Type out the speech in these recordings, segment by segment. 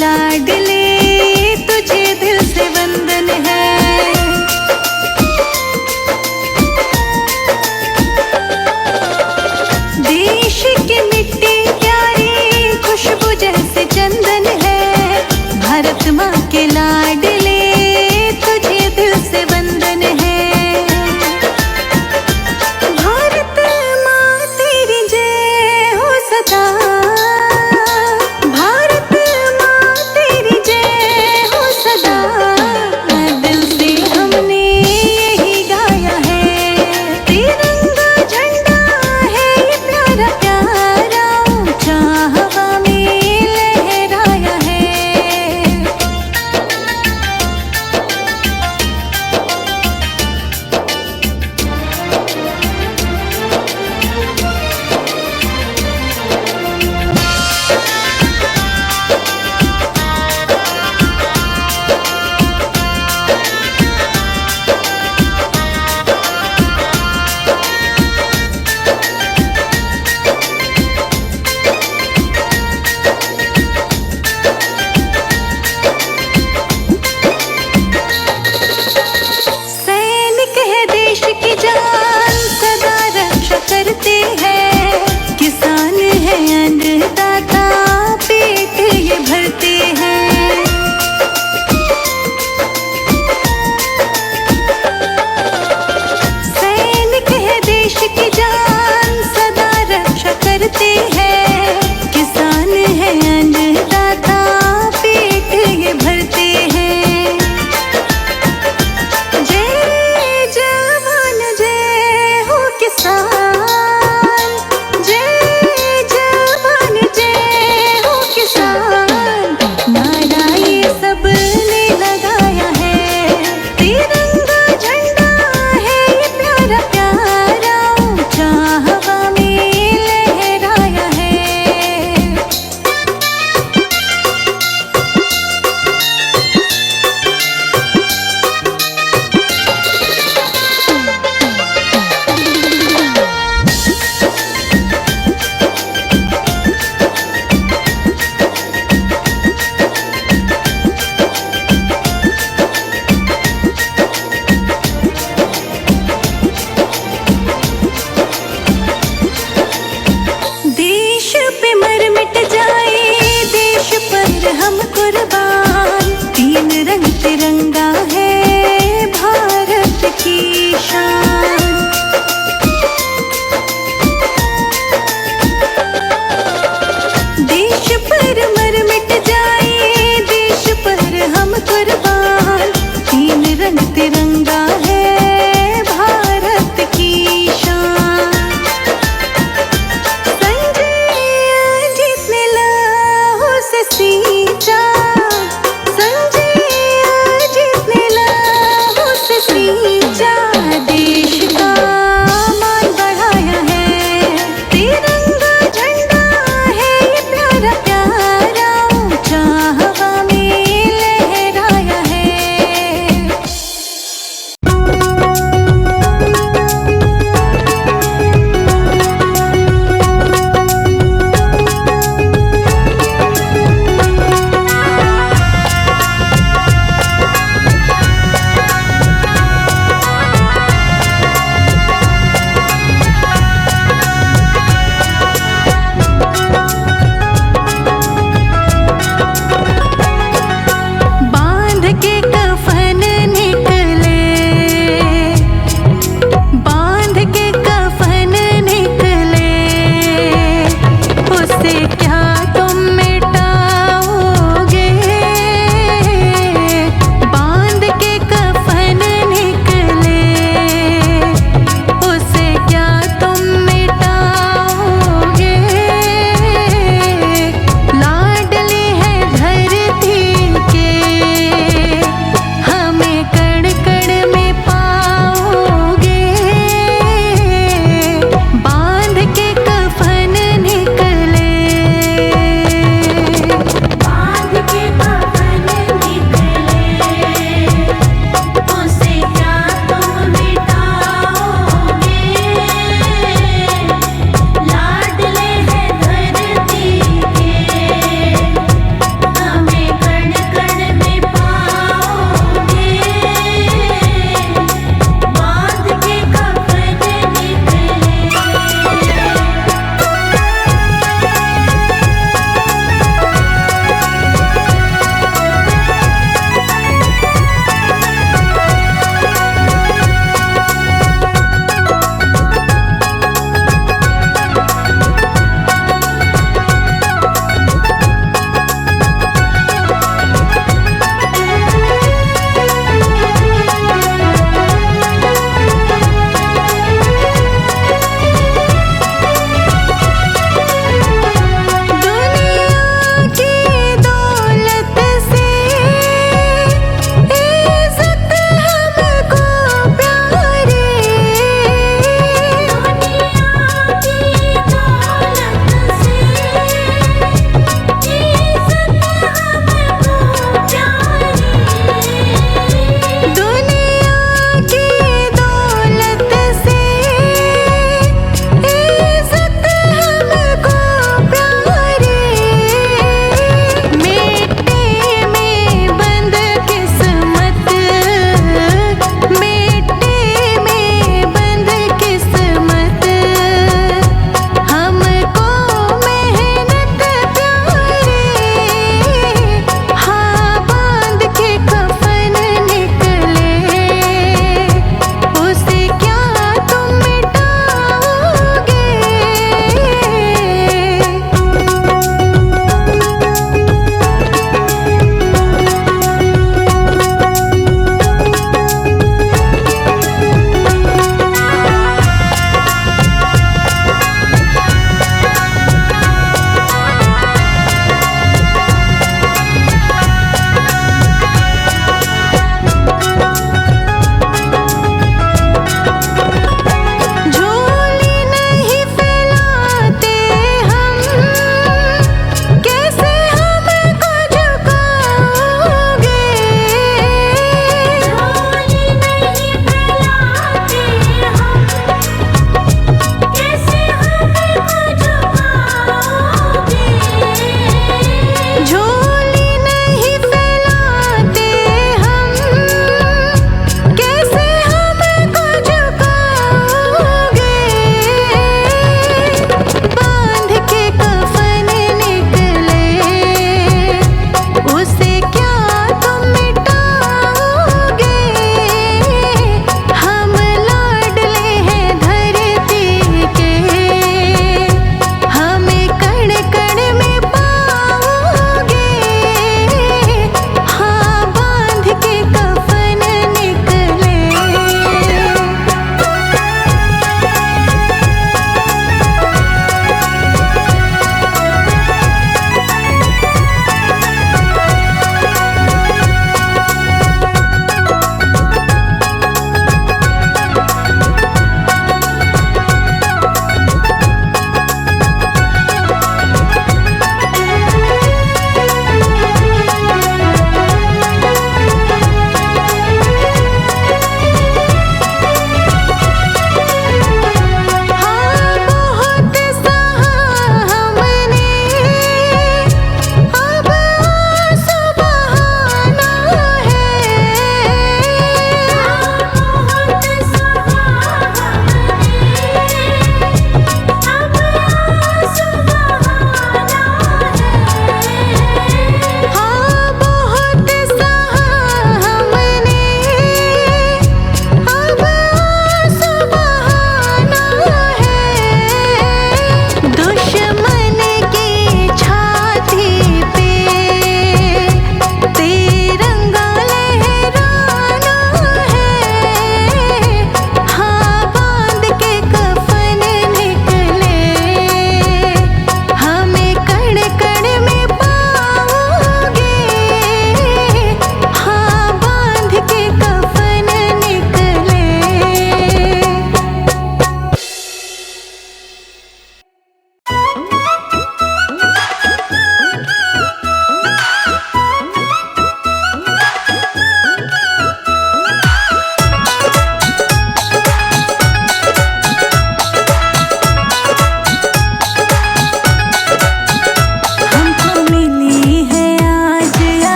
लाडले, तुझे दिल से वंदन है। देश की मिट्टी प्यारी, खुशबू जैसे चंदन है। भारत माँ के लाडले, तुझे दिल से वंदन है। भारत माँ तेरी जय हो सदा, भारत माँ तेरी जय हो सदा। दिल से हमने यही गाया है, तिरंगा झंडा है ये प्यारा प्यारा, ऊंचा हवा में लहराया है।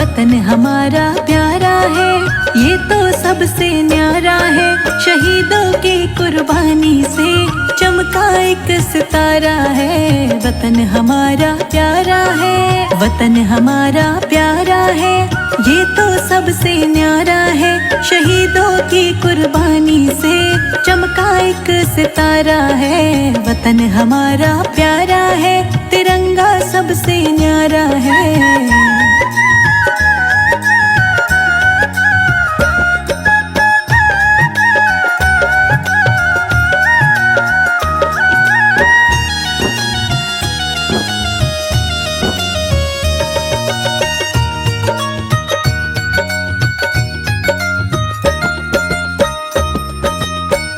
वतन हमारा प्यारा है, ये तो सबसे न्यारा है। शहीदों की कुर्बानी से चमका एक सितारा है। वतन हमारा प्यारा है, वतन हमारा प्यारा है, ये तो सबसे न्यारा है। शहीदों की कुर्बानी से चमका एक सितारा है। वतन हमारा प्यारा है, तिरंगा सबसे न्यारा है।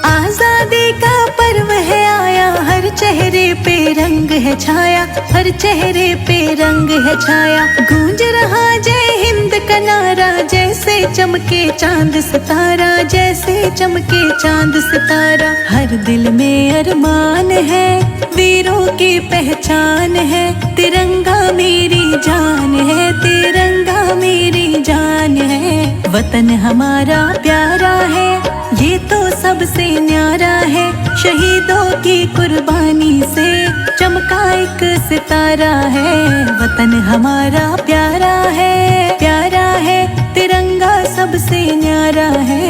आजादी का पर्व है आया, हर चेहरे पे रंग है छाया, हर चेहरे पे रंग है छाया। गूंज रहा जय हिंद का नारा, जैसे चमके चांद सितारा, जैसे चमके चांद सितारा। हर दिल में अरमान है, वीरों की पहचान है। तिरंगा मेरी जान है, तिरंगा मेरी जान है। वतन हमारा प्यारा है, ये तो सबसे न्यारा है। शहीदों की कुर्बानी से चमका एक सितारा है। वतन हमारा प्यारा है, प्यारा है, तिरंगा सबसे न्यारा है।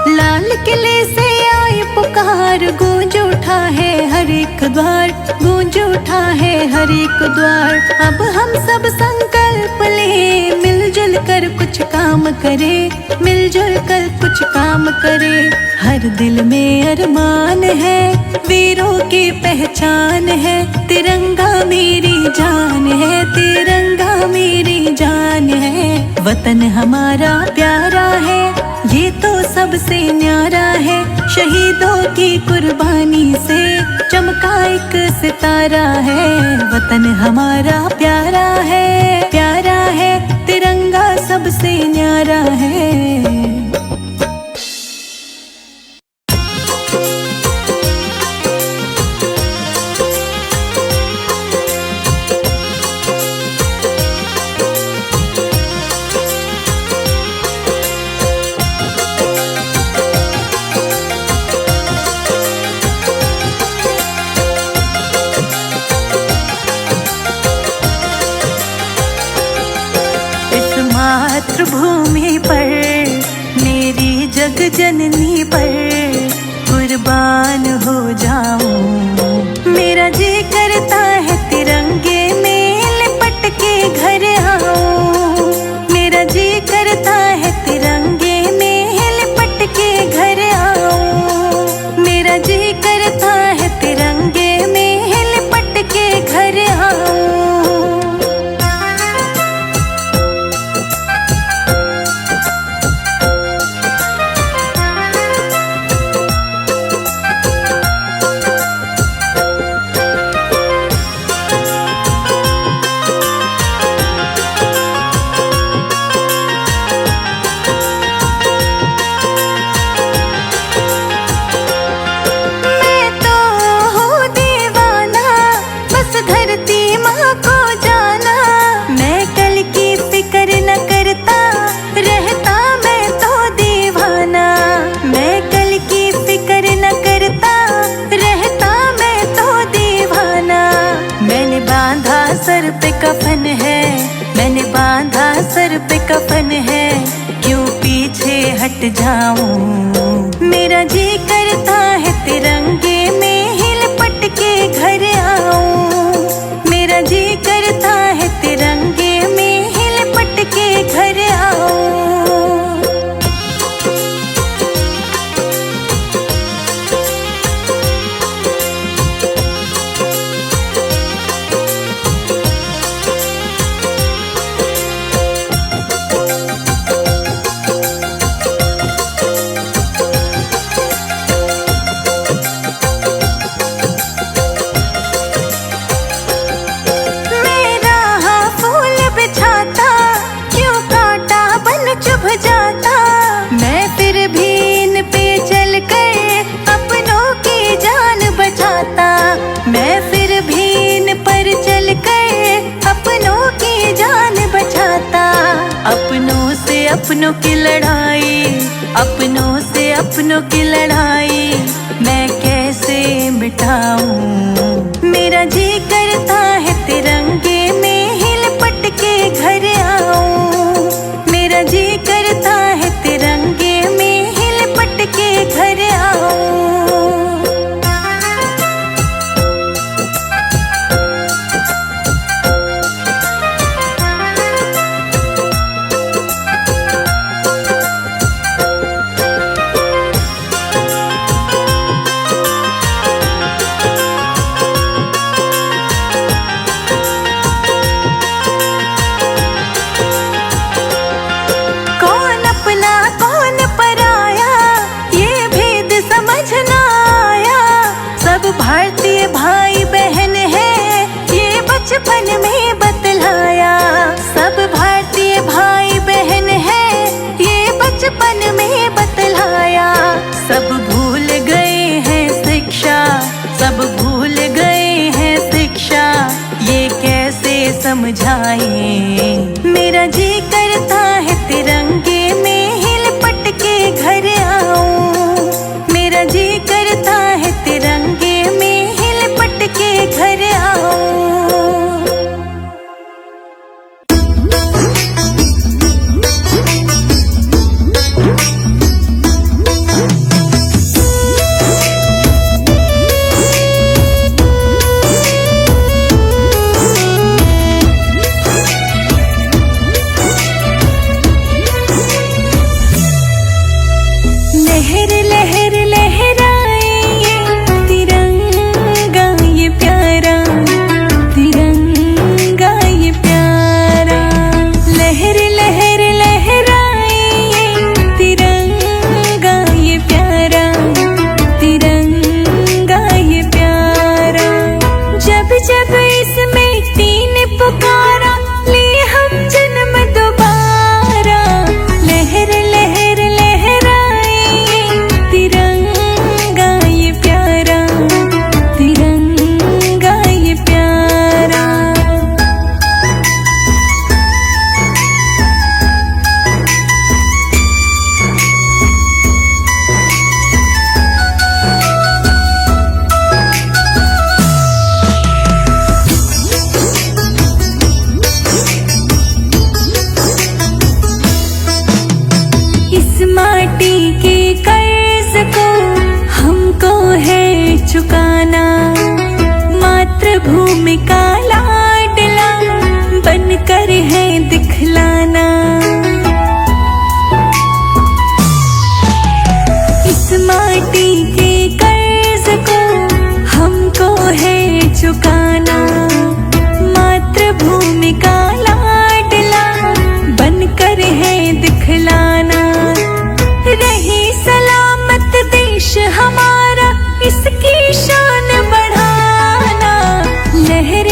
लाल किले से आई पुकार, गूंज उठा है हर एक द्वार, गूंज उठा है हर एक द्वार। अब हम सब संकल्प ले, मिलजुल कर कुछ काम करे, मिलजुल कर कुछ काम करे। हर दिल में अरमान है, वीरों की पहचान है। तिरंगा मेरी जान है, तिरंगा मेरी जान है। वतन हमारा प्यारा है, ये तो सबसे न्यारा है। शहीदों की कुर्बानी से चमका एक सितारा है। वतन हमारा प्यारा है, प्यारा है, तिरंगा सबसे न्यारा है। मातृभूमि पर, मेरी जग जननी पर कुर्बान हो जाऊं। मेरा जी करता है तिरंगे में लिपट के घर आऊं। मेरा जी करता है तिरंगे में लिपट के घर आऊं। मेरा जी करता है तिरंगे में लिपट के घर आऊं। सर पे कफन है, मैंने बांधा सर पे कफन है, क्यों पीछे हट जाऊं। मेरा जी करता है तिरंगे में ही लिपट के घर आऊं। मेरा जी करता है तिरंगे में ही लिपट के घर आऊं। फसलों की लड़ाई मैं कैसे मिटाऊं। मेरा जी करता है तिरंगे में ही लिपट के घर आऊं। मेरा जी करता है तिरंगे में ही लिपट के घर आऊं। भारतीय भाई बहन है ये बचपन में बतलाया। सब भारतीय भाई बहन है ये बचपन में बतलाया। सब भूल गए हैं शिक्षा, सब भूल गए हैं शिक्षा, ये कैसे समझाएं। मेरा जी करता है तिरंगे में ही लिपट के घर आऊं। मेरा जी करता है तिरंगे के घर आऊं। लहर लहर लहराए ये तिरंगा ये प्यारा, तिरंगा ये प्यारा। लहर लहर लहराए ये तिरंगा ये प्यारा, तिरंगा ये प्यारा। जब जब इस मिट्टी ने पुकारा ले हम जन्म दोबारा। लहर लहर लहराए तिरंगा ये प्यारा, तिरंगा ये प्यारा। इस माटी के कर्ज को हमको है चुकाना। मातृभूमि का लाडला बनकर है दिखलाना। इस माटी के कर्ज को हमको है चुकाना। मातृभूमि का लाडला बनकर है दिखलाना। रही सलामत देश हमारा इसकी शान बढ़ाना। लहर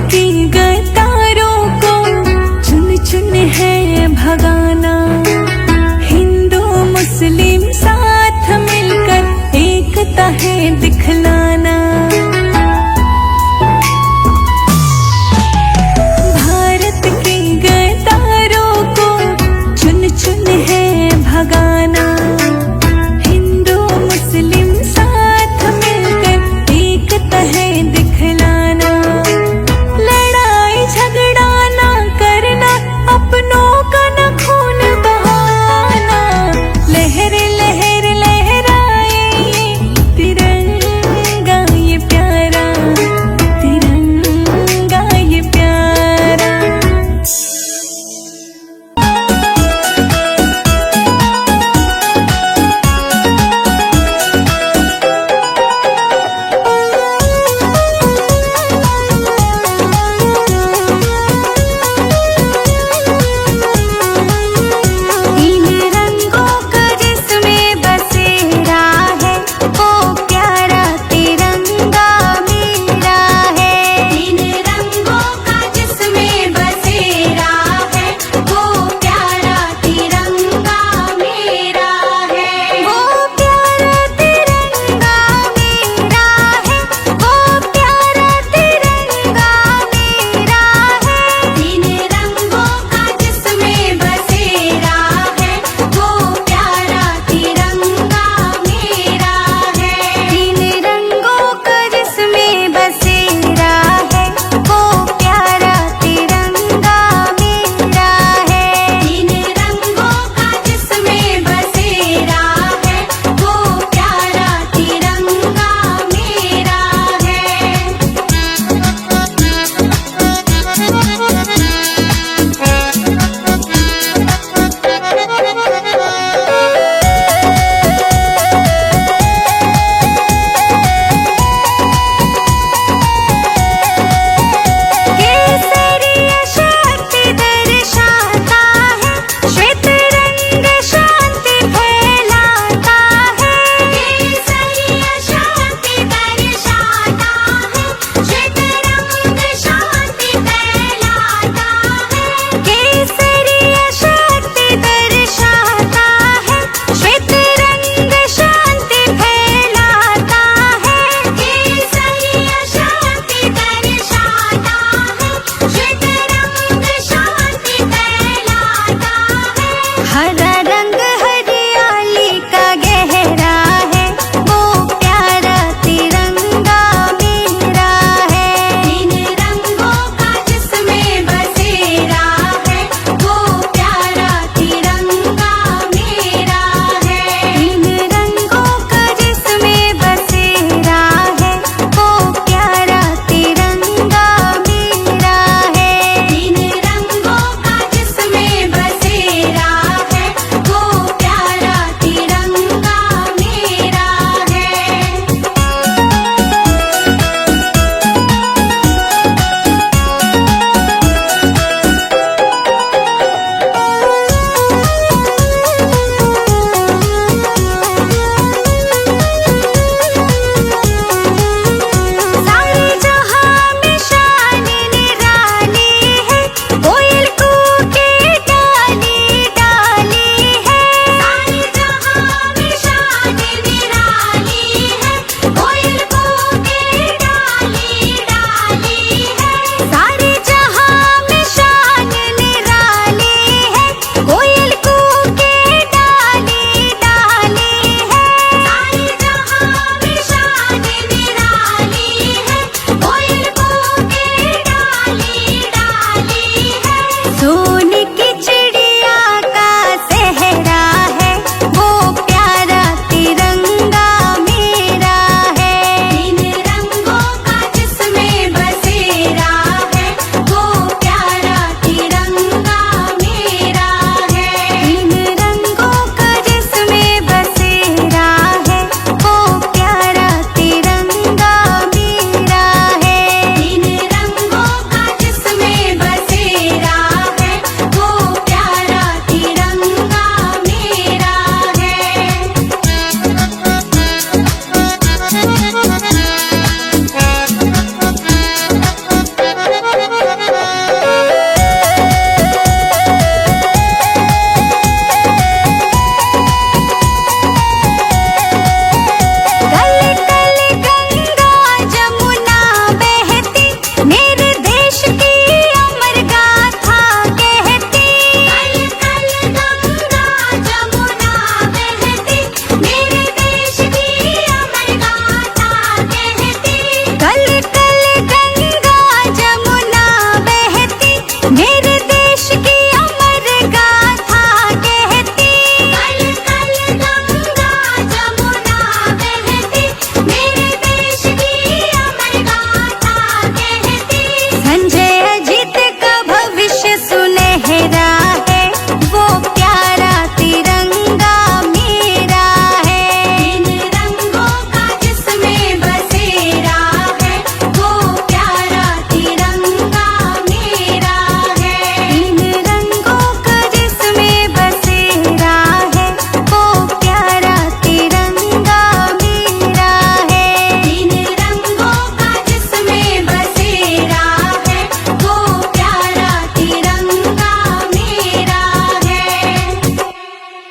की